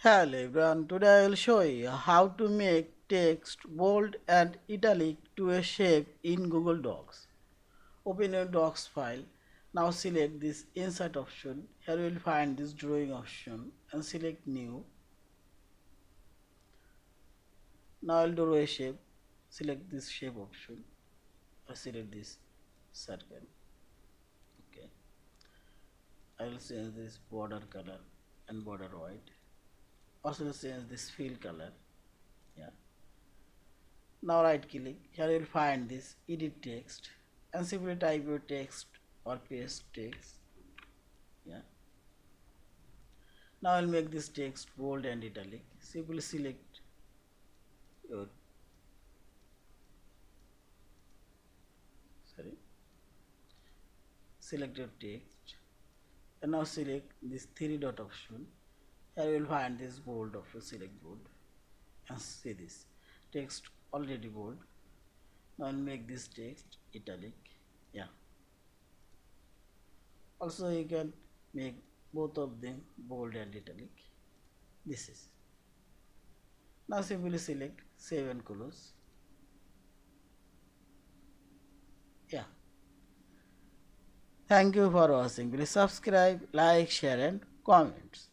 Hello everyone, today I will show you how to make text bold and italic to a shape in Google Docs. Open your Docs file. Now select this Insert option. Here you will find this Drawing option and select New. Now I will draw a shape. Select this Shape option or select this circle. Okay. I will change this border color and border white. Also change this fill color. Yeah. Now right click, here you will find this edit text and simply type your text or paste text. Yeah. Now I'll make this text bold and italic. Simply select your select your text and now select this three dot option. Here you will find this bold option, select bold and see this text already bold. Now I'll make this text italic. Yeah. Also you can make both of them bold and italic. This is. Now simply select save and close. Yeah. Thank you for watching. Please subscribe, like, share and comments.